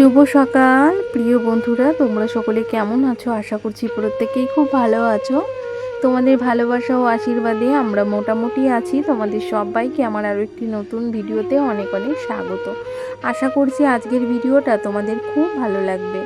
শুভ সকাল প্রিয় বন্ধুরা, তোমরা সকলে কেমন আছো? আশা করছি প্রত্যেকেই খুব ভালো আছো। তোমাদের ভালোবাসা ও আশীর্বাদে আমরা মোটামুটি আছি। তোমাদের সবাইকে আমার আরও একটি নতুন ভিডিওতে অনেক অনেক স্বাগত। আশা করছি আজকের ভিডিওটা তোমাদের খুব ভালো লাগবে।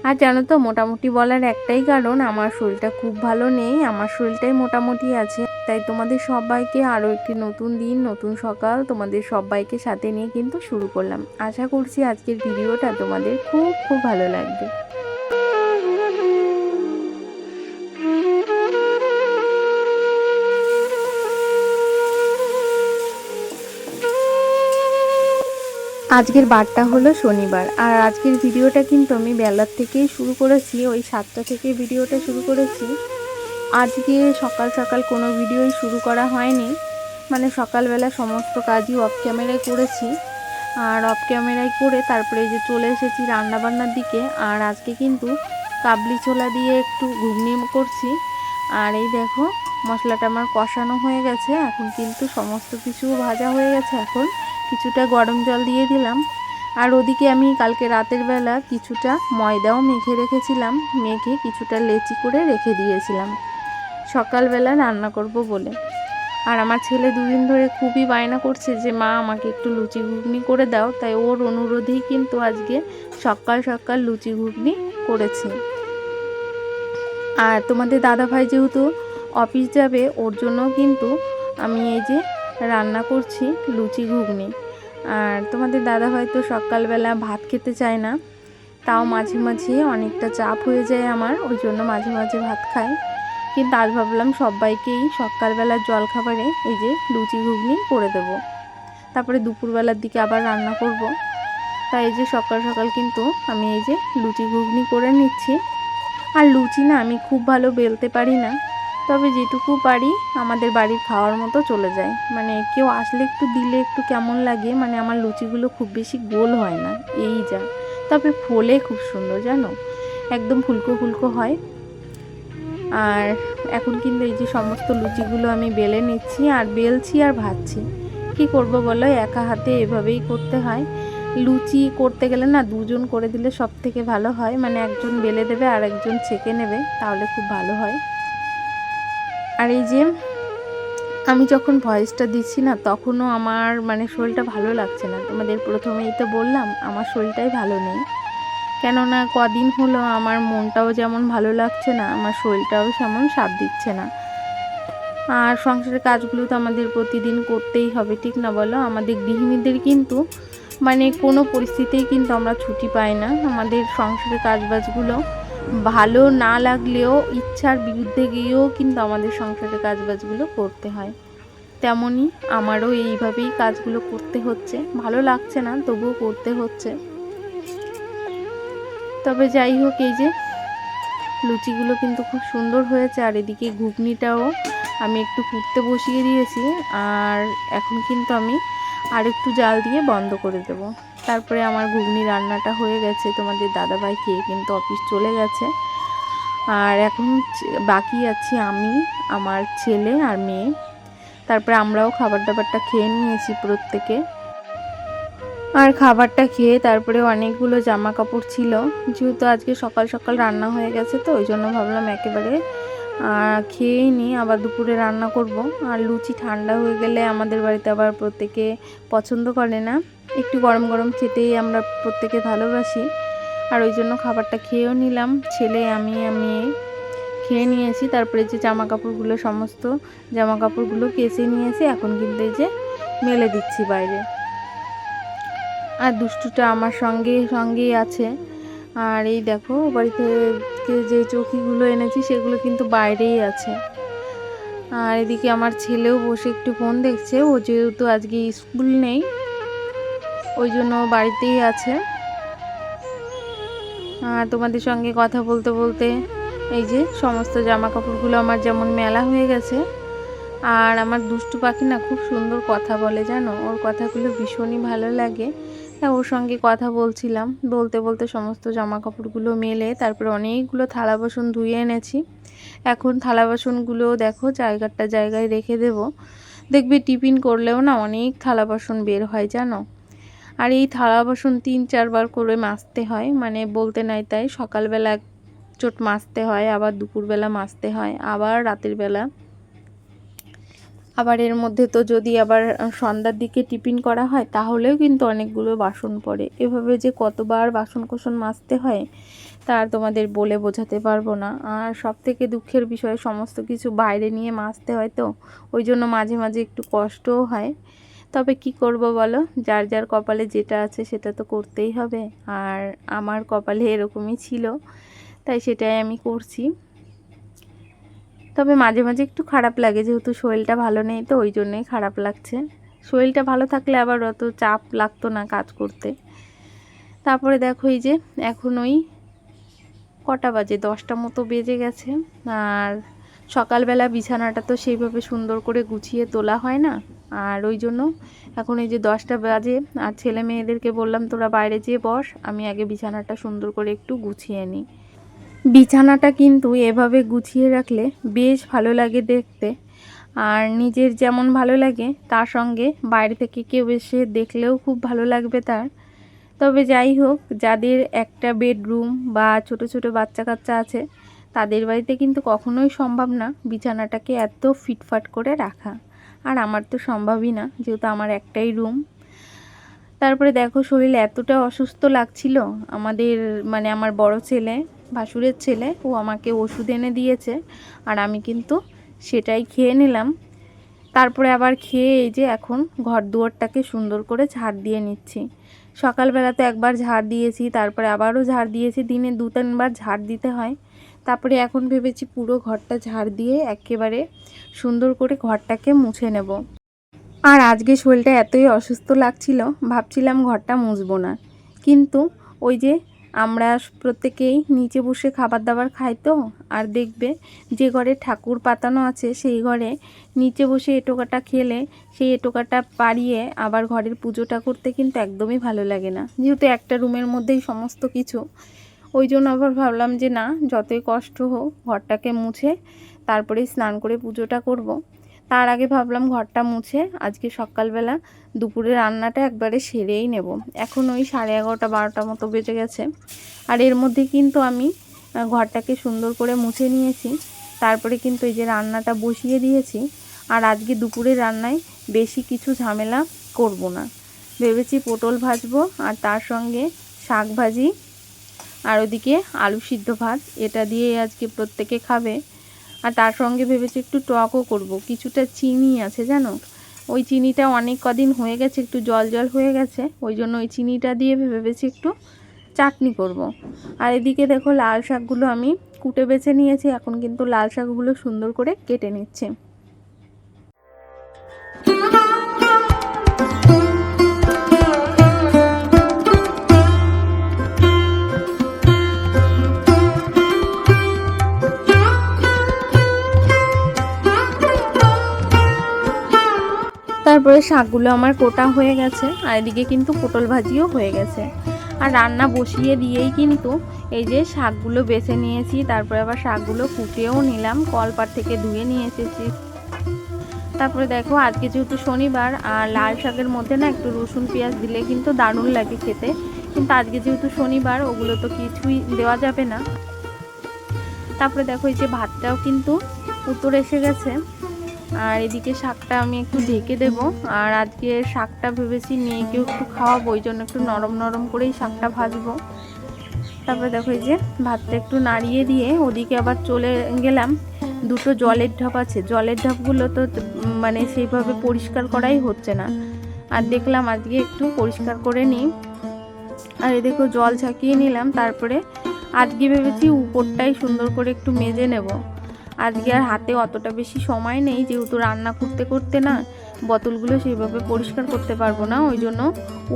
আর জানো তো, মোটামুটি বলার একটাই কারণ, আমার শরীরটা খুব ভালো নেই, আমার শরীরটাই মোটামুটি আছে। তাই তোমাদের সবাইকে আরও একটি নতুন দিন, নতুন সকাল তোমাদের সবাইকে সাথে নিয়ে কিন্তু শুরু করলাম। আশা করছি আজকের ভিডিওটা তোমাদের খুব খুব ভালো লাগবে। আজকের বারটা হলো শনিবার, আর আজকের ভিডিওটা কিন্তু আমি বেলার থেকেই শুরু করেছি, ওই 7টা থেকে ভিডিওটা শুরু করেছি। আজকে সকাল সকাল কোনো ভিডিওই শুরু করা হয়নি, মানে সকালবেলা সমস্ত কাজই অফ ক্যামেরায় করেছি। আর অফ ক্যামেরায় করে তারপরে যে চলে এসেছি রান্নাবান্নার দিকে। আর আজকে কিন্তু কাবলি ছোলা দিয়ে একটু ঘুগনি করছি। আর এই দেখো, মশলাটা আমার কষানো হয়ে গেছে, এখন কিন্তু সমস্ত কিছু ভাজা হয়ে গেছে। এখন কিছুটা গরম জল দিয়ে দিলাম। আর ওদিকে আমি কালকে রাতের বেলা কিছুটা ময়দাও মেখে রেখেছিলাম, মেখে কিছুটা লেচি করে রেখে দিয়েছিলাম সকালবেলা রান্না করব বলে। আর আমার ছেলে দুদিন ধরে খুবই বায়না করছে যে মা আমাকে একটু লুচি ঘুগনি করে দাও, তাই ওর অনুরোধেই কিন্তু আজকে সকাল সকাল লুচি ঘুগনি করেছি। আর তোমাদের দাদাভাই যেহেতু অফিস যাবে, ওর জন্য কিন্তু আমি এই যে রান্না করছি লুচি ঘুগনি। আর তোমাদের দাদাভাই তো সকালবেলা ভাত খেতে চায় না, তাও মাঝে মাঝে অনেকটা চাপ হয়ে যায় আমার, ওই জন্য মাঝে মাঝে ভাত খায়। কিন্তু আজ ভাবলাম সবাইকেই সকালবেলার জলখাবারে এই যে লুচি ঘুগনি করে দেব, তারপরে দুপুরবেলার দিকে আবার রান্না করব। তাই এই যে সকাল সকাল কিন্তু আমি এই যে লুচি ঘুগনি করে নিচ্ছি। আর লুচি না আমি খুব ভালো বেলতে পারি না, তবে যেটুকু পারি আমাদের বাড়ির খাওয়ার মতো চলে যায়। মানে কেউ আসলে একটু দিলে একটু কেমন লাগে, মানে আমার লুচিগুলো খুব বেশি গোল হয় না, এই যা। তবে ফোলে খুব সুন্দর, জানো, একদম ফুলকো ফুলকো হয়। আর এখন কিন্তু এই যে সমস্ত লুচিগুলো আমি বেলে নিচ্ছি, আর বেলছি আর ভাজছি। কি করব বলো, একা হাতে এভাবেই করতে হয়। লুচি করতে গেলে না দুজন করে দিলে সব থেকে ভালো হয়, মানে একজন বেলে দেবে আর একজন ছেঁকে নেবে, তাহলে খুব ভালো হয়। আর এই যে আমি যখন ভয়েসটা দিচ্ছি না, তখনও আমার মানে শরীরটা ভালো লাগছে না। তোমাদের প্রথমেই তো বললাম আমার শরীরটাই ভালো নেই, কেননা কদিন হলো আমার মনটাও যেমন ভালো লাগছে না, আমার শরীরটাও তেমন সাথ দিচ্ছে না। আর সংসারের কাজগুলো তো আমাদের প্রতিদিন করতেই হবে, ঠিক না বলো? আমাদের গৃহিণীদের কিন্তু মানে কোনো পরিস্থিতিতেই কিন্তু আমরা ছুটি পাই না। আমাদের সংসারের কাজবাজগুলো ভালো না লাগলেও ইচ্ছার বিরুদ্ধে গিয়েও কিন্তু আমাদের সংসারের কাজবাজগুলো করতে হয়। তেমনই আমারও এইভাবেই কাজগুলো করতে হচ্ছে, ভালো লাগছে না তবুও করতে হচ্ছে। তবে যাই হোক, এই যে লুচিগুলো কিন্তু খুব সুন্দর হয়েছে। আর এদিকে ঘুগনিটাও আমি একটু ফুটতে বসিয়ে দিয়েছি, আর এখন কিন্তু আমি আর একটু জাল দিয়ে বন্ধ করে দেব। তারপরে আমার ঘুগনি রান্নাটা হয়ে গেছে, তোমাদের দাদাভাই খেয়ে কিন্তু অফিস চলে গেছে। আর এখন বাকি আছি আমি, আমার ছেলে আর মেয়ে। তারপরে আমরাও খাবার দাবারটা খেয়ে নিয়েছি প্রত্যেকে। আর খাবারটা খেয়ে তারপরে অনেকগুলো জামা কাপড় ছিল, যেহেতু আজকে সকাল সকাল রান্না হয়ে গেছে, তো ওই জন্য ভাবলাম একেবারে খেয়েই নিই, আবার দুপুরে রান্না করব। আর লুচি ঠান্ডা হয়ে গেলে আমাদের বাড়িতে আবার প্রত্যেকে পছন্দ করে না, একটু গরম গরম খেতেই আমরা প্রত্যেকে ভালোবাসি। আর ওই জন্য খাবারটা খেয়েও নিলাম, ছেলে আমি খেয়ে নিয়েছি। তারপরে যে জামা কাপড়গুলো, সমস্ত জামা কাপড়গুলো কেচে নিয়েছি, এখন কিন্তু এই যে মেলে দিচ্ছি বাইরে। আর দুষ্টুটা আমার সঙ্গেই আছে। আর এই দেখো, বাড়িতে যে চৌকিগুলো এনেছি সেগুলো কিন্তু বাইরেই আছে। আর এদিকে আমার ছেলেও বসে একটু ফোন দেখছে, ও যেহেতু আজকে স্কুল নেই ওই জন্য বাড়িতেই আছে। আর তোমাদের সঙ্গে কথা বলতে বলতে এই যে সমস্ত জামা কাপড়গুলো আমার যেমন মেলা হয়ে গেছে। আর আমার দুষ্টু পাখি না খুব সুন্দর কথা বলে, জানো, ওর কথাগুলো ভীষণই ভালো লাগে। তা ওর সঙ্গে কথা বলছিলাম, বলতে বলতে সমস্ত জামা কাপড়গুলো মেলে তারপরে অনেকগুলো থালা বাসন ধুয়ে এনেছি। এখন থালা বাসনগুলো দেখো জায়গায় রেখে দেব। দেখবে টিফিন করলেও না অনেক থালা বাসন বের হয়, জানো। আর এই থালা বাসন 3-4 বার করে মাজতে হয়, মানে বলতে নাই তাই। সকালবেলা এক চোট মাজতে হয়, আবার দুপুরবেলা মাজতে হয়, আবার রাতের বেলা। আবার এর মধ্যে তো যদি আবার সন্ধ্যার দিকে টিফিন করা হয় তাহলেও কিন্তু অনেকগুলো বাসন পড়ে। এভাবে যে কতবার বাসন কোসন মাজতে হয় তা আর তোমাদের বলে বোঝাতে পারবো না। আর সবথেকে দুঃখের বিষয়, সমস্ত কিছু বাইরে নিয়ে মাজতে হয়, তো ওই জন্য মাঝে মাঝে একটু কষ্টও হয়। তবে কি করব বলো, যার যার কপালে যেটা আছে সেটা তো করতেই হবে। আর আমার কপালে এরকমই ছিল, তাই সেটাই আমি করছি। তবে মাঝে মাঝে একটু খারাপ লাগে, যেহেতু শরীরটা ভালো নেই, তো ওই জন্যই খারাপ লাগছে। শরীরটা ভালো থাকলে আবার অত চাপ লাগতো না কাজ করতে। তারপরে দেখো এই যে এখন ওই কটা বাজে, 10টা মতো বেজে গেছে। আর সকালবেলা বিছানাটা তো সেইভাবে সুন্দর করে গুছিয়ে তোলা হয় না, আর ওই জন্য এখন এই যে 10টা বাজে, আর ছেলে মেয়েদেরকে বললাম তোরা বাইরে যেয়ে বস, আমি আগে বিছানাটা সুন্দর করে একটু গুছিয়ে নিই। বিছানাটা কিন্তু এভাবে গুছিয়ে রাখলে বেশ ভালো লাগে দেখতে, আর নিজের যেমন ভালো লাগে তার সঙ্গে বাইরে থেকে কেউ এসে দেখলেও খুব ভালো লাগবে তার। তবে যাই হোক, যাদের একটা বেডরুম বা ছোট ছোট বাচ্চা কাচ্চা আছে তাদের বাড়িতে কিন্তু কখনোই সম্ভব না বিছানাটাকে এত ফিটফাট করে রাখা। আর আমার তো সম্ভবই না, যেহেতু আমার একটাই রুম। তারপরে দেখো শরীর এতটা অসুস্থ লাগছিল, আমাদের মানে আমার বড় ছেলে, ভাসুরের ছেলে, ও আমাকে ওষুধ এনে দিয়েছে, আর আমি কিন্তু সেটাই খেয়ে নিলাম। তারপরে আবার খেয়ে এই যে এখন ঘর দুয়ারটাকে সুন্দর করে ঝাড় দিয়ে নিচ্ছি। সকালবেলা তো একবার ঝাড় দিয়েছি, তারপরে আবারও ঝাড় দিয়েছি, দিনে 2-3 বার ঝাড় দিতে হয়। তারপরে এখন ভেবেছি পুরো ঘরটা ঝাড় দিয়ে একেবারে সুন্দর করে ঘরটাকে মুছে নেব। আর আজকে শরীরটা এতই অসুস্থ লাগছিল, ভাবছিলাম ঘরটা মুছবো না, কিন্তু ওই যে আমরা প্রত্যেকেই নিচে বসে খাবার দাবার খাই, তো আর দেখবে যে ঘরে ঠাকুর পাতানো আছে সেই ঘরে নিচে বসে এটোকাটা খেলে সেই এটোকাটা পাড়িয়ে আবার ঘরের পুজোটা করতে কিন্তু একদমই ভালো লাগে না, যেহেতু একটা রুমের মধ্যেই সমস্ত কিছু। ওই জন্য আবার ভাবলাম যে না, যতই কষ্ট হোক ঘরটাকে মুছে তারপরে স্নান করে পুজোটা করব। তার আগে ভাবলাম ঘরটা মুছে আজকে সকালবেলা দুপুরে রান্নাটা একবারে সেরেই নেব। এখন ওই 11:30-12টা মতো বেজে গেছে, আর এর মধ্যে কিন্তু আমি ঘরটাকে সুন্দর করে মুছে নিয়েছি। তারপরে কিন্তু এই যে রান্নাটা বসিয়ে দিয়েছি। আর আজকে দুপুরে রান্নায় বেশি কিছু ঝামেলা করব না, ভেবেছি পটল ভাজবো আর তার সঙ্গে শাক ভাজি, আর ওদিকে আলু সিদ্ধ ভাত, এটা দিয়ে আজকে প্রত্যেকে খাবে। আর তার সঙ্গে ভেবেছি একটু টকও করব, কিছুটা চিনি আছে জানো, ওই চিনিটা অনেক কদিন হয়ে গেছে, একটু জল জল হয়ে গেছে, ওই জন্য ওই চিনিটা দিয়ে ভেবেছি একটু চাটনি করব। আর এদিকে দেখো লাল শাকগুলো আমি কুটে বেছে নিয়েছি, এখন কিন্তু লাল শাকগুলো সুন্দর করে কেটে নিচ্ছে। তারপরে শাকগুলো আমার কোটা হয়ে গেছে, আর এদিকে কিন্তু পটল ভাজিও হয়ে গেছে। আর রান্না বসিয়ে দিয়েই কিন্তু এই যে শাকগুলো বেছে নিয়েছি, তারপরে আবার শাকগুলো কুটেও নিলাম, কলপাট থেকে ধুয়ে নিয়ে এসেছি। তারপরে দেখো আজকে যেহেতু শনিবার, আর লাল শাকের মধ্যে না একটু রসুন পেঁয়াজ দিলে কিন্তু দারুণ লাগে খেতে, কিন্তু আজকে যেহেতু শনিবার ওগুলো তো কিছুই দেওয়া যাবে না। তারপরে দেখো এই যে ভাতটাও কিন্তু উত্তর এসে গেছে, আর এদিকে শাকটা আমি একটু ঢেকে দেব। আর আজকে শাকটা ভেবেছি মেয়েকেও একটু খাওয়াবো, ওই জন্য একটু নরম নরম করেই শাকটা ভাজবো। তারপরে দেখো এই যে ভাতটা একটু নাড়িয়ে দিয়ে ওদিকে আবার চলে গেলাম। দুটো জলের ঢাপ আছে, জলের ঢাপগুলো তো মানে সেইভাবে পরিষ্কার করাই হচ্ছে না, আর দেখলাম আজকে একটু পরিষ্কার করে নিই। আর এই দেখো জল ঝাঁকিয়ে নিলাম। তারপরে আজকে ভেবেছি উপরটাই সুন্দর করে একটু মেজে নেব। আজকে আর হাতে অতটা বেশি সময় নেই, যেহেতু রান্না করতে করতে না বোতলগুলো সেইভাবে পরিষ্কার করতে পারবো না, ওই জন্য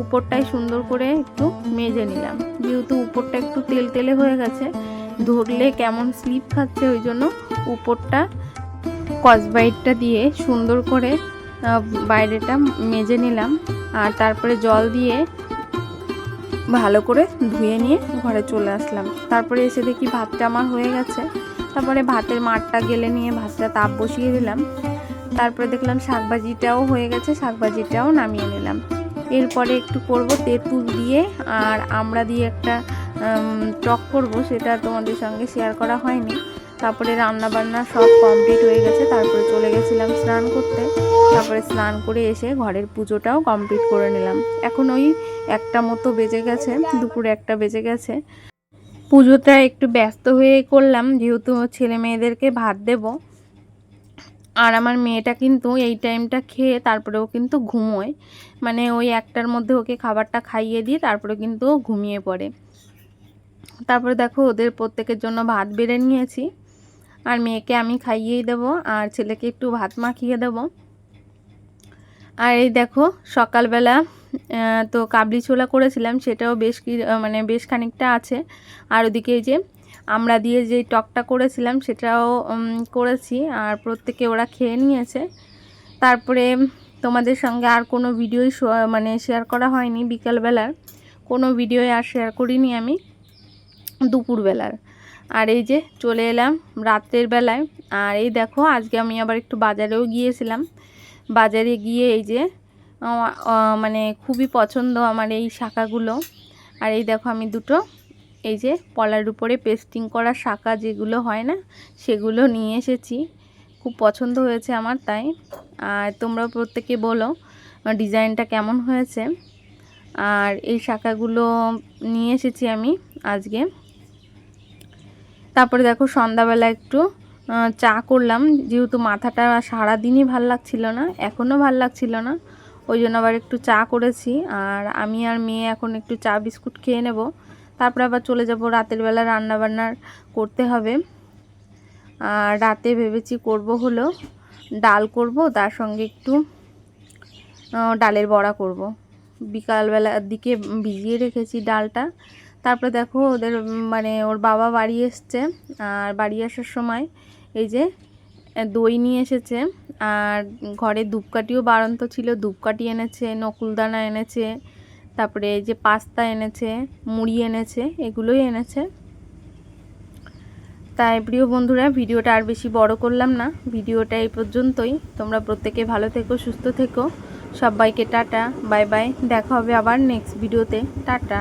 উপরটাই সুন্দর করে একটু মেজে নিলাম। যেহেতু উপরটা একটু তেল তেলে হয়ে গেছে, ধরলে কেমন স্লিপ খাচ্ছে, ওই জন্য উপরটা স্কচব্রাইটটা দিয়ে সুন্দর করে বাইরেটা মেজে নিলাম। আর তারপরে জল দিয়ে ভালো করে ধুয়ে নিয়ে ঘরে চলে আসলাম। তারপরে এসে দেখি ভাতটা আমার হয়ে গেছে। তারপরে ভাতের মাঠটা গেলে নিয়ে ভাতটা তাপ বসিয়ে দিলাম। তারপরে দেখলাম শাকভাজিটাও হয়ে গেছে, শাকভাজিটাও নামিয়ে নিলাম। এরপরে একটু করব তেঁতুল দিয়ে আর আমড়া দিয়ে একটা টক করব, সেটা তোমাদের সঙ্গে শেয়ার করা হয়নি। তারপরে রান্নাবান্না সব কমপ্লিট হয়ে গেছে, তারপরে চলে গেছিলাম স্নান করতে। তারপরে স্নান করে এসে ঘরের পুজোটাও কমপ্লিট করে নিলাম। এখন ওই 1টা মতো বেজে গেছে, দুপুরে 1টা বেজে গেছে। পুজোটা একটু ব্যস্ত হয়ে করলাম, যেহেতু ছেলে মেয়েদেরকে ভাত দেব। আর আমার মেয়েটা কিন্তু এই টাইমটা খেয়ে তারপরেও কিন্তু ঘুমোয়, মানে ওই 1টার মধ্যে ওকে খাবারটা খাইয়ে দিয়ে তারপরে কিন্তু ও ঘুমিয়ে পড়ে। তারপরে দেখো ওদের প্রত্যেকের জন্য ভাত বেড়ে নিয়েছি, আর মেয়েকে আমি খাইয়েই দেবো আর ছেলেকে একটু ভাত মাখিয়ে দেবো। আর এই দেখো সকালবেলা তো কাবলি ছোলা করেছিলাম, সেটাও বেশ খানিকটা আছে। আর ওদিকে এই যে আমরা দিয়ে যে টকটা করেছিলাম সেটাও করেছি, আর প্রত্যেকে ওরা খেয়ে নিয়েছে। তারপরে তোমাদের সঙ্গে আর কোনো ভিডিওই শেয়ার করা হয়নি, বিকালবেলার কোনো ভিডিও আর শেয়ার করিনি আমি দুপুরবেলার। আর এই যে চলে এলাম রাত্রের বেলায়। আর এই দেখো আজকে আমি আবার একটু বাজারেও গিয়েছিলাম। বাজারে গিয়ে এই যে খুবই পছন্দ আমার এই শাঁখাগুলো। আর এই দেখো আমি দুটো এই যে পলার উপরে পেস্টিং করা শাঁখা যেগুলো হয় না, সেগুলো নিয়ে এসেছি। খুব পছন্দ হয়েছে আমার, তাই। আর তোমরা প্রত্যেকে বলো ডিজাইনটা কেমন হয়েছে। আর এই শাঁখাগুলো নিয়ে এসেছি আমি আজকে। তারপরে দেখো সন্ধ্যাবেলা একটু চা করলাম, যেহেতু মাথাটা সারাদিনই ভাল লাগছিল না, এখনও ভাল লাগছিল না, ওই জন্য আবার একটু চা করেছি। আর আমি আর মেয়ে এখন একটু চা বিস্কুট খেয়ে নেব, তারপরে আবার চলে যাব রাতের বেলা রান্নাবান্নার করতে হবে। আর রাতে ভেবেছি করব হলো ডাল করব, তার সঙ্গে একটু ডালের বড়া করব। বিকালবেলার দিকে ভিজিয়ে রেখেছি ডালটা। তারপরে দেখো ওদের ওর বাবা বাড়ি এসছে, আর বাড়ি আসার সময় এই যে দই নিয়ে এসেছে। আর ঘরে ধূপকাঠিও বাড়ন্ত ছিল, ধূপকাঠি এনেছে, নকুলদানা এনেছে, তারপরে এই যে পাস্তা এনেছে, মুড়ি এনেছে, এগুলোই এনেছে। তাই প্রিয় বন্ধুরা, ভিডিওটা আর বেশি বড় করলাম না, ভিডিওটা এই পর্যন্তই। তোমরা প্রত্যেকে ভালো থেকো, সুস্থ থেকো, সবাইকে টাটা, বাই বাই। দেখা হবে আবার নেক্সট ভিডিওতে, টাটা।